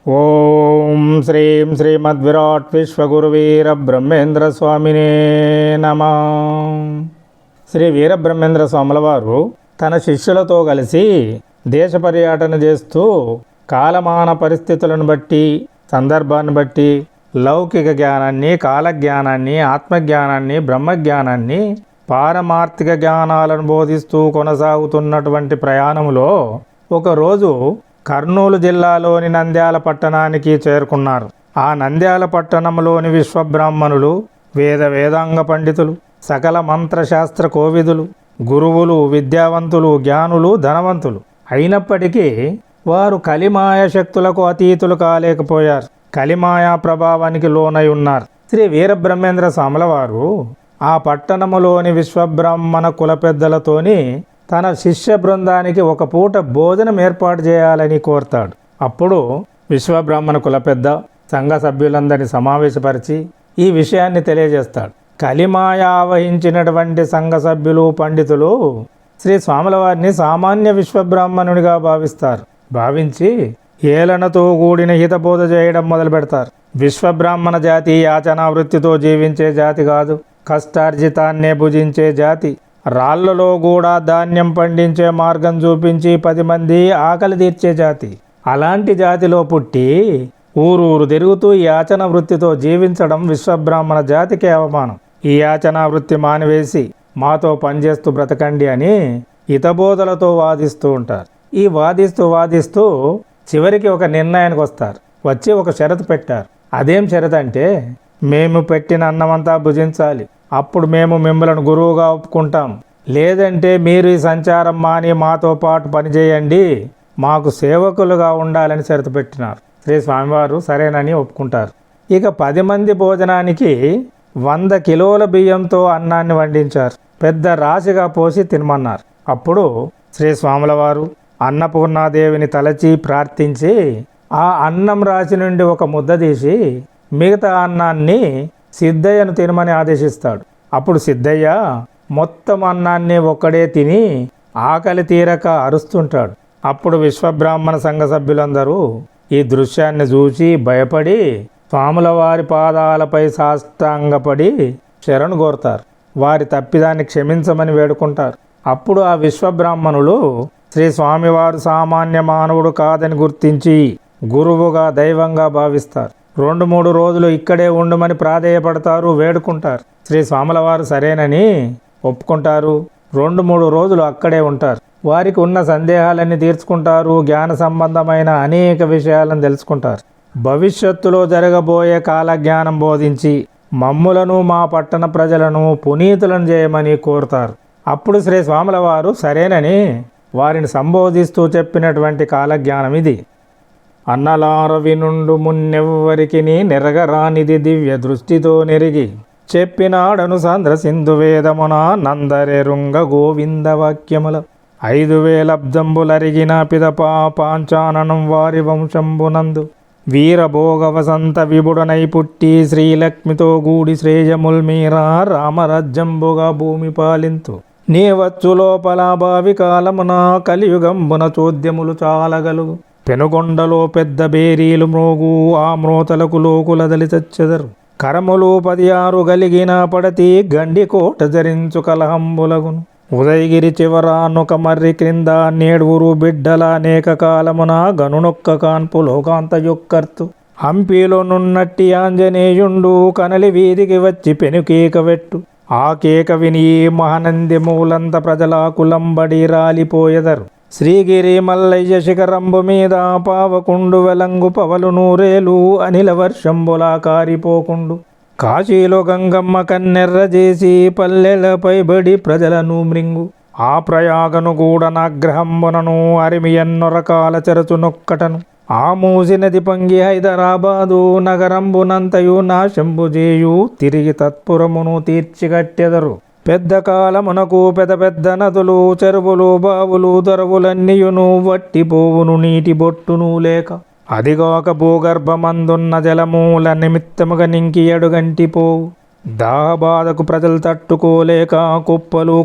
ఓం శ్రీం శ్రీమద్విరాట్ విశ్వగురువీర బ్రహ్మేంద్ర స్వామినే నమః. శ్రీ వీరబ్రహ్మేంద్ర స్వాముల వారు తన శిష్యులతో కలిసి దేశ పర్యటన చేస్తూ కాలమాన పరిస్థితులను బట్టి, సందర్భాన్ని బట్టి లౌకిక జ్ఞానాన్ని, కాలజ్ఞానాన్ని, ఆత్మజ్ఞానాన్ని, బ్రహ్మజ్ఞానాన్ని, పారమార్థిక జ్ఞానాలను బోధిస్తూ కొనసాగుతున్నటువంటి ప్రయాణంలో ఒకరోజు కర్నూలు జిల్లాలోని నంద్యాల పట్టణానికి చేరుకున్నారు. ఆ నంద్యాల పట్టణంలోని విశ్వబ్రాహ్మణులు, వేదాంగ పండితులు, సకల మంత్రశాస్త్ర కోవిదులు, గురువులు, విద్యావంతులు, జ్ఞానులు, ధనవంతులు అయినప్పటికీ వారు కలిమాయ శక్తులకు అతీతులు కాలేకపోయారు. కలిమాయా ప్రభావానికి లోనై ఉన్నారు. శ్రీ వీరబ్రహ్మేంద్ర స్వాముల వారు ఆ పట్టణములోని విశ్వబ్రాహ్మణ కుల పెద్దలతోని తన శిష్య బృందానికి ఒక పూట భోజనం ఏర్పాటు చేయాలని కోరతాడు. అప్పుడు విశ్వబ్రాహ్మణ కుల పెద్ద సంఘ సభ్యులందరినీ సమావేశపరిచి ఈ విషయాన్ని తెలియజేస్తాడు. కలిమాయ ఆవహించినటువంటి సంఘ సభ్యులు, పండితులు శ్రీ స్వాముల వారిని సామాన్య విశ్వబ్రాహ్మణుడిగా భావించి ఏలనతో కూడిన హితబోధ చేయడం మొదలు పెడతారు. విశ్వబ్రాహ్మణ జాతి యాచనా వృత్తితో జీవించే జాతి కాదు, కష్టార్జితాన్నే భుజించే జాతి. రాళ్లలో కూడా ధాన్యం పండించే మార్గం చూపించి 10 మంది ఆకలి తీర్చే జాతి. అలాంటి జాతిలో పుట్టి ఊరూరు తిరుగుతూ యాచన వృత్తితో జీవించడం విశ్వబ్రాహ్మణ జాతికి అవమానం. ఈ యాచనా వృత్తి మానివేసి మాతో పనిచేస్తూ బ్రతకండి అని హితబోధలతో వాదిస్తూ ఉంటారు. ఈ వాదిస్తూ చివరికి ఒక నిర్ణయానికి వస్తారు. వచ్చి ఒక షరతు పెట్టారు. అదేం షరతు అంటే, మేము పెట్టిన అన్నమంతా భుజించాలి, అప్పుడు మేము మిమ్మల్ని గురువుగా ఒప్పుకుంటాం. లేదంటే మీరు ఈ సంచారం మాని మాతో పాటు పనిచేయండి, మాకు సేవకులుగా ఉండాలని షరతు పెట్టినారు. శ్రీ స్వామివారు సరేనని ఒప్పుకుంటారు. ఇక 10 మంది భోజనానికి 100 కిలోల బియ్యంతో అన్నాన్ని వండించారు. పెద్ద రాశిగా పోసి తినమన్నారు. అప్పుడు శ్రీ స్వాముల వారు అన్నపూర్ణాదేవిని తలచి ప్రార్థించి ఆ అన్నం రాశి నుండి ఒక ముద్ద తీసి మిగతా అన్నాన్ని సిద్ధయ్యను తినమని ఆదేశిస్తాడు. అప్పుడు సిద్ధయ్య మొత్తం అన్నాన్ని ఒక్కడే తిని ఆకలి తీరక అరుస్తుంటాడు. అప్పుడు విశ్వబ్రాహ్మణ సంఘ సభ్యులందరూ ఈ దృశ్యాన్ని చూసి భయపడి స్వాముల వారి పాదాలపై సాష్టాంగపడి శరణు కోరుతారు. వారి తప్పిదాన్ని క్షమించమని వేడుకుంటారు. అప్పుడు ఆ విశ్వబ్రాహ్మణులు శ్రీ స్వామివారు సామాన్య మానవుడు కాదని గుర్తించి గురువుగా, దైవంగా భావిస్తారు. 2-3 రోజులు ఇక్కడే ఉండమని ప్రాధేయపడతారు, వేడుకుంటారు. శ్రీ స్వాముల వారు సరేనని ఒప్పుకుంటారు. 2-3 రోజులు అక్కడే ఉంటారు. వారికి ఉన్న సందేహాలన్నీ తీర్చుకుంటారు. జ్ఞాన సంబంధమైన అనేక విషయాలను తెలుసుకుంటారు. భవిష్యత్తులో జరగబోయే కాలజ్ఞానం బోధించి మమ్ములను, మా పట్టణ ప్రజలను పునీతులను చేయమని కోరుతారు. అప్పుడు శ్రీ స్వాముల వారు సరేనని వారిని సంబోధిస్తూ చెప్పినటువంటి కాలజ్ఞానం ఇది. అన్నలార వినుండు మున్నెవ్వరికి నెరగరానిది దివ్య దృష్టితో నెరిగి చెప్పినాడను సాంద్ర సింధు వేదమున నందరెరుంగ గోవింద వాక్యముల 5000 అబ్దంబులరిగిన పిదపా పాంచాననం వారి వంశంబునందు వీరభోగ వసంత విభుడనై పుట్టి శ్రీలక్ష్మితో గూడి శ్రేయముల్ మీరా రామరాజ్యంబుగా భూమి పాలింతు నీ వచ్చు లోపల భావి కాలమున కలియుగంబున చోద్యములు చాలగలుగు పెనుగొండలో పెద్ద బేరీలు మ్రోగు ఆ మ్రోతలకు లోకులదలి చచ్చెదరు కరములు 16 గలిగిన పడతి గండి కోట ధరించు కలహంబులగును ఉదయగిరి చివరానొక మర్రి క్రింద 7 బిడ్డల అనేక కాలమున గనునొక్క కాన్పు లోకాంత యొక్కర్తు హంపీలో నున్నట్టి ఆంజనేయుండు కనలి వీధికి వచ్చి పెనుకేక వెట్టు ఆ కేక విని మహానంది మూలంత ప్రజల కులంబడి రాలిపోయెదరు శ్రీగిరి మల్లయ్య శిఖరంబు మీద పావకుండు వెలంగు పవలు నూరేలు అనిల వర్షంబులా కారిపోకుండు కాశీలో గంగమ్మ కన్నెర్ర చేసి పల్లెలపై బడి ప్రజలను మృంగు ఆ ప్రయాగను కూడా నాగ్రహంబునను అరిమియన్నొరకాల చెరచునొక్కటను ఆ మూసి నది పొంగి హైదరాబాదు నగరంబునంతయు నాశంబు చేయు తిరిగి తత్పురమును తీర్చిగట్టెదరు పెద్ద కాలమునకు పెద్ద నదులు, చెరువులు, బావులు, దొరవులన్నీయును వట్టిపోవును నీటి బొట్టును లేక అదిగాక భూగర్భమందున్న జలమూల నిమిత్తముగా నింకి ఎడుగంటిపోవు దాహబాధకు ప్రజలు తట్టుకోలేక కుప్పలు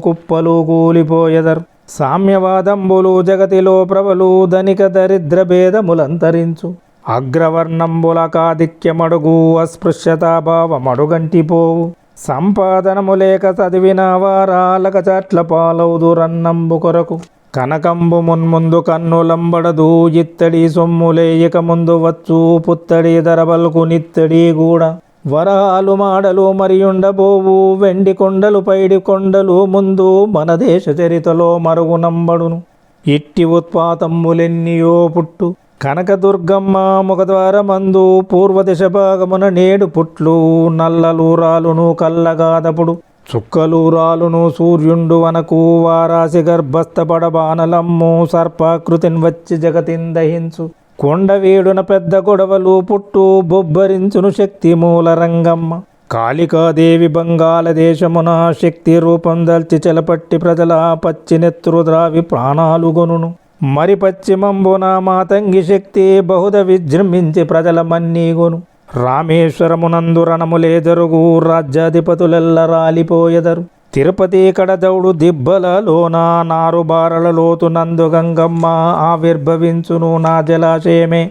కూలిపోయెదరు సామ్యవాదంబులు జగతిలో ప్రబలు ధనిక దరిద్ర భేదములంతరించు అగ్రవర్ణంబులకాధిక్యమడుగు అస్పృశ్యతాభావమడుగంటిపోవు సంపాదనము లేక చదివిన వారాలక చాట్ల పాలవుదురన్నంబు కొరకు కనకంబు మున్ముందు కన్నులంబడదు ఇత్తడి సొమ్ములేయక ముందు వచ్చు పుత్తడి ధరబల్కు నిత్తడి కూడా వరాలు మాడలు మరియుండబోవు వెండి కొండలు పైడి కొండలు ముందు మన దేశ చరితలో మరుగునంబడును ఇట్టి ఉత్పాతమ్ములెన్నియో పుట్టు కనకదుర్గమ్మ ముఖద్వారమందు పూర్వదిశ భాగమున నేడు పుట్లు నల్లలూరాలును కల్లగాదపుడు చుక్కలూరాలును సూర్యుండు వనకు వారాసి గర్భస్థపడబానలమ్ము సర్పాకృతిని వచ్చి జగతిన్ దహించు కొండవీడున పెద్ద గొడవలు పుట్టు బొబ్బరించును శక్తి మూల రంగమ్మ కాళికాదేవి బంగాళదేశమున శక్తి రూపం దల్చి చెలపట్టి ప్రజల పచ్చినెత్తురు ద్రావి ప్రాణాలు గొనును మరి పశ్చిమంబున మాతంగి శక్తి బహుద విజృంభించి ప్రజల మన్నీగొను రామేశ్వరమునందు రణములే జరుగు రాజ్యాధిపతులెల్ల రాలిపోయెదరు తిరుపతి కడదౌడు దిబ్బలలోన నారు బారల లోతు నందు గంగమ్మ ఆవిర్భవించును నా జలాశయమే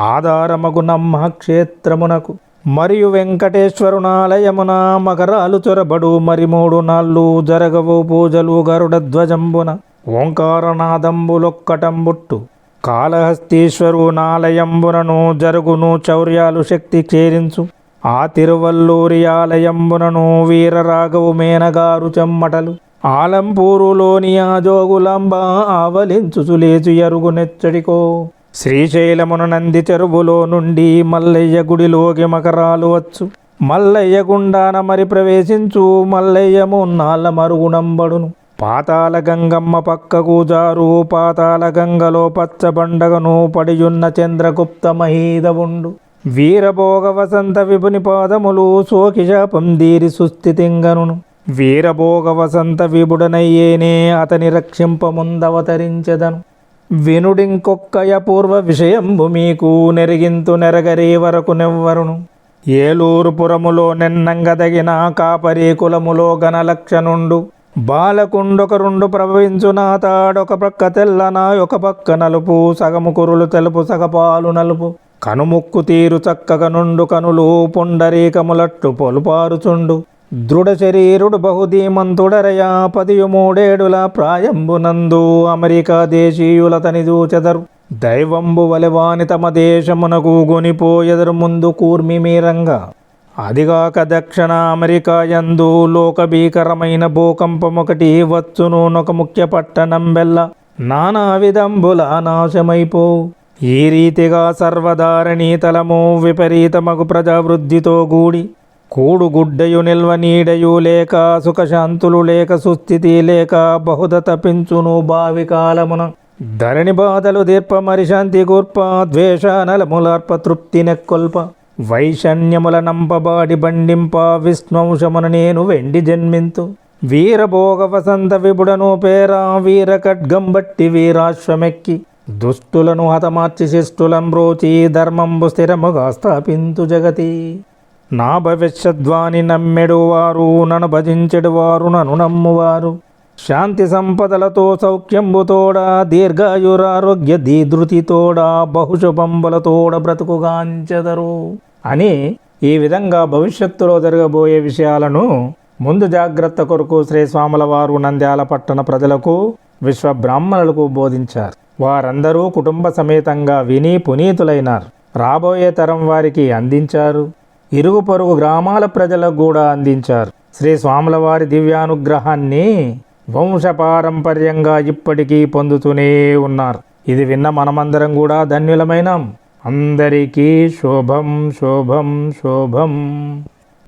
ఆధారమగు నమ్మ క్షేత్రమునకు మరియు వెంకటేశ్వరునాలయమున మకరాలు చొరబడు మరి 3 నాళ్ళు జరగవు పూజలు గరుడ ధ్వజంబున ఓంకారనాదంబులొక్కటంబుట్టు కాళహస్తీశ్వరునాలయంబునను జరుగును చౌర్యాలు శక్తి చేరించు ఆ తిరువల్లూరి ఆలయంబునను వీరరాఘవు మేనగారు చెమ్మటలు ఆలంపూరులోని ఆ జోగులాంబ ఆవలించుచు లేచు ఎరుగునెచ్చడికో శ్రీశైలమున నంది చెరువులో నుండి మల్లయ్య గుడిలోకి మకరాలు వచ్చు మల్లయ్య గుండాన మరి ప్రవేశించు మల్లయ్య మున్నాళ్ళ మరుగునంబడును పాతాళ గంగమ్మ పక్కకు జారు పాతాళ గంగలో పచ్చబండగను పడియున్న చంద్రగుప్త మహీదవుండు వీరభోగ వసంత విభుని పాదములు సోకిశాపం దీరి సుస్థితింగనును వీరభోగ వసంత విభుడనయ్యేనే అతని రక్షింపముందవతరించెదను వినుడింకొక్కయ పూర్వ విషయంబు మీకు నెరిగింతు నెరగరే వరకు నెవ్వరును ఏలూరుపురములో నెన్నంగదగిన కాపరి కులములో గణలక్షణుండు బాలకుండొక 2 ప్రవహించునా తాడొక ప్రక్క తెల్లనా ఒక పక్క నలుపు సగము కురులు తెలుపు సగపాలు నలుపు కనుముక్కు తీరు చక్కగా నుండు కనులు పుండరీకములట్టు పొలుపారుచుండు దృఢ శరీరుడు బహుధీమంతుడరయా 13 ఏడుల ప్రాయంబునందు అమెరికా దేశీయులతని దూచెదరు దైవంబు వలెవాని తమ దేశమునకు గొనిపోయెదరు ముందు కూర్మి మీరంగా అదిగాక దక్షిణ అమెరికా యందు లోకభీకరమైన భూకంపమొకటి వచ్చును నొక ముఖ్య పట్టణం బెల్ల నానా విధంబుల నాశమైపోవు ఈ రీతిగా సర్వధారణీతలము విపరీతమగు ప్రజావృద్ధితో గూడి కూడుగుడ్డయు నిల్వ నీడయు లేక సుఖశాంతులు లేక సుస్థితి లేక బహుద తపించును భావి కాలమున ధరణి బాధలు దీర్ప మరి శాంతి కూర్ప ద్వేష నలములార్ప తృప్తి నెక్కొల్ప వైషణ్యముల నంపబాడి బండింప విష్ణుంశమున నేను వెండి జన్మింతు వీరభోగ వసంత విపుడను పేర వీర ఖడ్గం బట్టి వీరాశ్వమెక్కి దుష్టులను హతమార్చి శిష్టులం బ్రోచి ధర్మంబు స్థిరముగా స్థాపింతు జగతి నా భవిష్యద్వాని నమ్మెడు వారు నన్ను భజించెడు వారు నన్ను నమ్మువారు శాంతి సంపదలతో సౌఖ్యంబుతోడ దీర్ఘాయురారోగ్య దీధృతితోడ బహుశుభంబులతోడ బ్రతుకుగాంచెదరు అని ఈ విధంగా భవిష్యత్తులో జరగబోయే విషయాలను ముందు జాగ్రత్త కొరకు శ్రీ స్వాముల వారు నంద్యాల పట్టణ ప్రజలకు విశ్వ బ్రాహ్మణులకు బోధించారు. వారందరూ కుటుంబ సమేతంగా విని పునీతులైనారు. రాబోయే తరం వారికి అందించారు. ఇరుగు పొరుగు గ్రామాల ప్రజలకు కూడా అందించారు. శ్రీ స్వాముల వారి దివ్యానుగ్రహాన్ని వంశపారంపర్యంగా ఇప్పటికీ పొందుతూనే ఉన్నారు. ఇది విన్న మనమందరం కూడా ధన్యులమైనాం. అందరికీ శోభం శోభం శోభం.